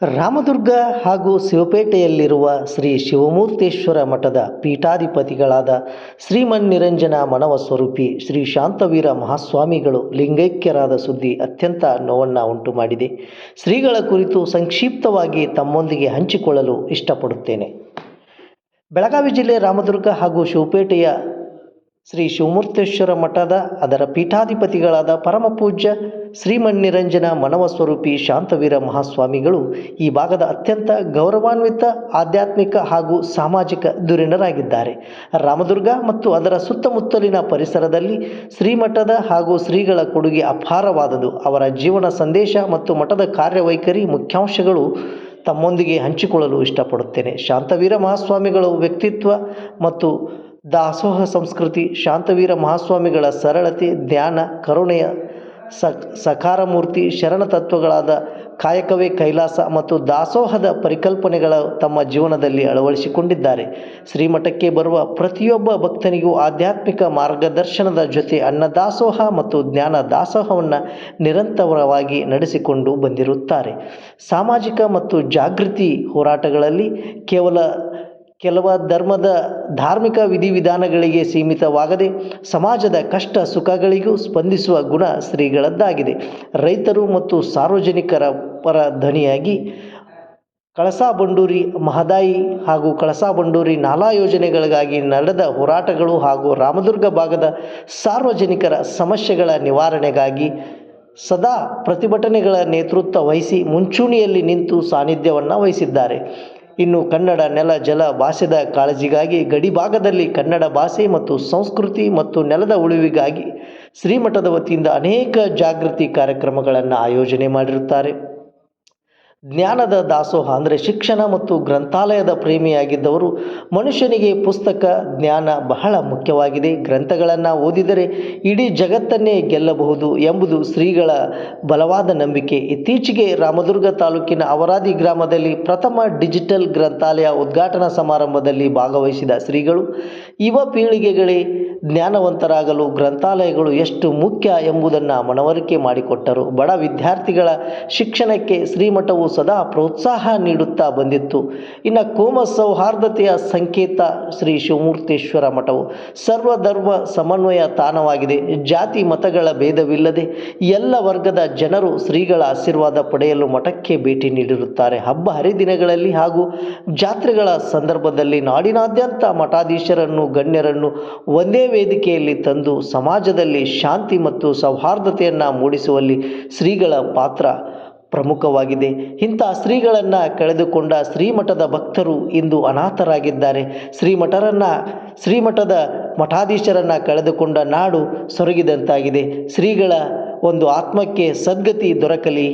ರಾಮದುರ್ಗ ಹಾಗೂ ಶಿವಪೇಟೆಯಲ್ಲಿರುವ ಶ್ರೀ ಶಿವಮೂರ್ತೇಶ್ವರ ಮಠದ ಪೀಠಾಧಿಪತಿಗಳಾದ ಶ್ರೀಮನ್ನಿರಂಜನ ಮನವ ಸ್ವರೂಪಿ ಶ್ರೀ ಶಾಂತವೀರ ಮಹಾಸ್ವಾಮಿಗಳು ಲಿಂಗೈಕ್ಯರಾದ ಸುದ್ದಿ ಅತ್ಯಂತ ನೋವನ್ನು ಉಂಟು ಮಾಡಿದೆ. ಶ್ರೀಗಳ ಕುರಿತು ಸಂಕ್ಷಿಪ್ತವಾಗಿ ತಮ್ಮೊಂದಿಗೆ ಹಂಚಿಕೊಳ್ಳಲು ಇಷ್ಟಪಡುತ್ತೇನೆ. ಬೆಳಗಾವಿ ಜಿಲ್ಲೆ ರಾಮದುರ್ಗ ಹಾಗೂ ಶಿವಪೇಟೆಯ ಶ್ರೀ ಶಿವಮೂರ್ತೇಶ್ವರ ಮಠದ ಅದರ ಪೀಠಾಧಿಪತಿಗಳಾದ ಪರಮಪೂಜ್ಯ ಶ್ರೀಮನ್ನಿರಂಜನ ಮನವ ಸ್ವರೂಪಿ ಶಾಂತವೀರ ಮಹಾಸ್ವಾಮಿಗಳು ಈ ಭಾಗದ ಅತ್ಯಂತ ಗೌರವಾನ್ವಿತ ಆಧ್ಯಾತ್ಮಿಕ ಹಾಗೂ ಸಾಮಾಜಿಕ ಧುರೀಣರಾಗಿದ್ದಾರೆ. ರಾಮದುರ್ಗ ಮತ್ತು ಅದರ ಸುತ್ತಮುತ್ತಲಿನ ಪರಿಸರದಲ್ಲಿ ಶ್ರೀಮಠದ ಹಾಗೂ ಶ್ರೀಗಳ ಕೊಡುಗೆ ಅಪಾರವಾದುದು. ಅವರ ಜೀವನ ಸಂದೇಶ ಮತ್ತು ಮಠದ ಕಾರ್ಯವೈಖರಿ ಮುಖ್ಯಾಂಶಗಳು ತಮ್ಮೊಂದಿಗೆ ಹಂಚಿಕೊಳ್ಳಲು ಇಷ್ಟಪಡುತ್ತೇನೆ. ಶಾಂತವೀರ ಮಹಾಸ್ವಾಮಿಗಳ ವ್ಯಕ್ತಿತ್ವ ಮತ್ತು ದಾಸೋಹ ಸಂಸ್ಕೃತಿ. ಶಾಂತವೀರ ಮಹಾಸ್ವಾಮಿಗಳ ಸರಳತೆ, ಧ್ಯಾನ, ಕರುಣೆಯ ಸಕಾರಮೂರ್ತಿ, ಶರಣ ತತ್ವಗಳಾದ ಕಾಯಕವೇ ಕೈಲಾಸ ಮತ್ತು ದಾಸೋಹದ ಪರಿಕಲ್ಪನೆಗಳ ತಮ್ಮ ಜೀವನದಲ್ಲಿ ಅಳವಡಿಸಿಕೊಂಡಿದ್ದಾರೆ. ಶ್ರೀಮಠಕ್ಕೆ ಬರುವ ಪ್ರತಿಯೊಬ್ಬ ಭಕ್ತನಿಗೂ ಆಧ್ಯಾತ್ಮಿಕ ಮಾರ್ಗದರ್ಶನದ ಜೊತೆ ಅನ್ನದಾಸೋಹ ಮತ್ತು ಜ್ಞಾನ ದಾಸೋಹವನ್ನು ನಿರಂತರವಾಗಿ ನಡೆಸಿಕೊಂಡು ಬಂದಿರುತ್ತಾರೆ. ಸಾಮಾಜಿಕ ಮತ್ತು ಜಾಗೃತಿ ಹೋರಾಟಗಳಲ್ಲಿ ಕೆಲವು ಧರ್ಮದ ಧಾರ್ಮಿಕ ವಿಧಿವಿಧಾನಗಳಿಗೆ ಸೀಮಿತವಾಗದೆ ಸಮಾಜದ ಕಷ್ಟ ಸುಖಗಳಿಗೂ ಸ್ಪಂದಿಸುವ ಗುಣ ಶ್ರೀಗಳದ್ದಾಗಿದೆ. ರೈತರು ಮತ್ತು ಸಾರ್ವಜನಿಕರ ಪರ ಧ್ವನಿಯಾಗಿ ಕಳಸಾ-ಬಂಡೂರಿ ಮಹದಾಯಿ ಹಾಗೂ ಕಳಸಾ-ಬಂಡೂರಿ ನಾಲಾ ಯೋಜನೆಗಳಿಗಾಗಿ ನಡೆದ ಹೋರಾಟಗಳು ಹಾಗೂ ರಾಮದುರ್ಗ ಭಾಗದ ಸಾರ್ವಜನಿಕರ ಸಮಸ್ಯೆಗಳ ನಿವಾರಣೆಗಾಗಿ ಸದಾ ಪ್ರತಿಭಟನೆಗಳ ನೇತೃತ್ವ ವಹಿಸಿ ಮುಂಚೂಣಿಯಲ್ಲಿ ನಿಂತು ಸಾನ್ನಿಧ್ಯವನ್ನು ವಹಿಸಿದ್ದಾರೆ. ಇನ್ನು ಕನ್ನಡ ನೆಲ ಜಲ ಭಾಷೆದ ಕಾಳಜಿಗಾಗಿ ಗಡಿ ಭಾಗದಲ್ಲಿ ಕನ್ನಡ ಭಾಷೆ ಮತ್ತು ಸಂಸ್ಕೃತಿ ಮತ್ತು ನೆಲದ ಉಳಿವಿಗಾಗಿ ಶ್ರೀಮಠದ ವತಿಯಿಂದ ಅನೇಕ ಜಾಗೃತಿ ಕಾರ್ಯಕ್ರಮಗಳನ್ನು ಆಯೋಜನೆ ಮಾಡಿರುತ್ತಾರೆ. ಜ್ಞಾನದ ದಾಸೋಹ ಅಂದರೆ ಶಿಕ್ಷಣ ಮತ್ತು ಗ್ರಂಥಾಲಯದ ಪ್ರೇಮಿಯಾಗಿದ್ದವರು. ಮನುಷ್ಯನಿಗೆ ಪುಸ್ತಕ ಜ್ಞಾನ ಬಹಳ ಮುಖ್ಯವಾಗಿದೆ. ಗ್ರಂಥಗಳನ್ನು ಓದಿದರೆ ಇಡೀ ಜಗತ್ತನ್ನೇ ಗೆಲ್ಲಬಹುದು ಎಂಬುದು ಶ್ರೀಗಳ ಬಲವಾದ ನಂಬಿಕೆ. ಇತ್ತೀಚೆಗೆ ರಾಮದುರ್ಗ ತಾಲೂಕಿನ ಅವರಾದಿ ಗ್ರಾಮದಲ್ಲಿ ಪ್ರಥಮ ಡಿಜಿಟಲ್ ಗ್ರಂಥಾಲಯ ಉದ್ಘಾಟನಾ ಸಮಾರಂಭದಲ್ಲಿ ಭಾಗವಹಿಸಿದ ಶ್ರೀಗಳು ಯುವ ಪೀಳಿಗೆಗಳೇ ಜ್ಞಾನವಂತರಾಗಲು ಗ್ರಂಥಾಲಯಗಳು ಎಷ್ಟು ಮುಖ್ಯ ಎಂಬುದನ್ನು ಮನವರಿಕೆ ಮಾಡಿಕೊಟ್ಟರು. ಬಡ ವಿದ್ಯಾರ್ಥಿಗಳ ಶಿಕ್ಷಣಕ್ಕೆ ಶ್ರೀಮಠವು ಸದಾ ಪ್ರೋತ್ಸಾಹ ನೀಡುತ್ತಾ ಬಂದಿತ್ತು. ಇನ್ನು ಕೋಮ ಸೌಹಾರ್ದತೆಯ ಸಂಕೇತ ಶ್ರೀ ಶಿವಮೂರ್ತೇಶ್ವರ ಮಠವು ಸರ್ವಧರ್ಮ ಸಮನ್ವಯ ತಾಣವಾಗಿದೆ. ಜಾತಿ ಮತಗಳ ಭೇದವಿಲ್ಲದೆ ಎಲ್ಲ ವರ್ಗದ ಜನರು ಶ್ರೀಗಳ ಆಶೀರ್ವಾದ ಪಡೆಯಲು ಮಠಕ್ಕೆ ಭೇಟಿ ನೀಡಿರುತ್ತಾರೆ. ಹಬ್ಬ ಹರಿದಿನಗಳಲ್ಲಿ ಹಾಗೂ ಜಾತ್ರೆಗಳ ಸಂದರ್ಭದಲ್ಲಿ ನಾಡಿನಾದ್ಯಂತ ಮಠಾಧೀಶರನ್ನು ಗಣ್ಯರನ್ನು ಒಂದೇ ವೇದಿಕೆಯಲ್ಲಿ ತಂದು ಸಮಾಜದಲ್ಲಿ ಶಾಂತಿ ಮತ್ತು ಸೌಹಾರ್ದತೆಯನ್ನು ಮೂಡಿಸುವಲ್ಲಿ ಶ್ರೀಗಳ ಪಾತ್ರ ಪ್ರಮುಖವಾಗಿದೆ. ಇಂಥ ಶ್ರೀಗಳನ್ನು ಕಳೆದುಕೊಂಡ ಶ್ರೀಮಠದ ಭಕ್ತರು ಇಂದು ಅನಾಥರಾಗಿದ್ದಾರೆ. ಶ್ರೀಮಠದ ಮಠಾಧೀಶರನ್ನು ಕಳೆದುಕೊಂಡ ನಾಡು ಸೊರಗಿದಂತಾಗಿದೆ. ಶ್ರೀಗಳ ಒಂದು ಆತ್ಮಕ್ಕೆ ಸದ್ಗತಿ ದೊರಕಲಿ.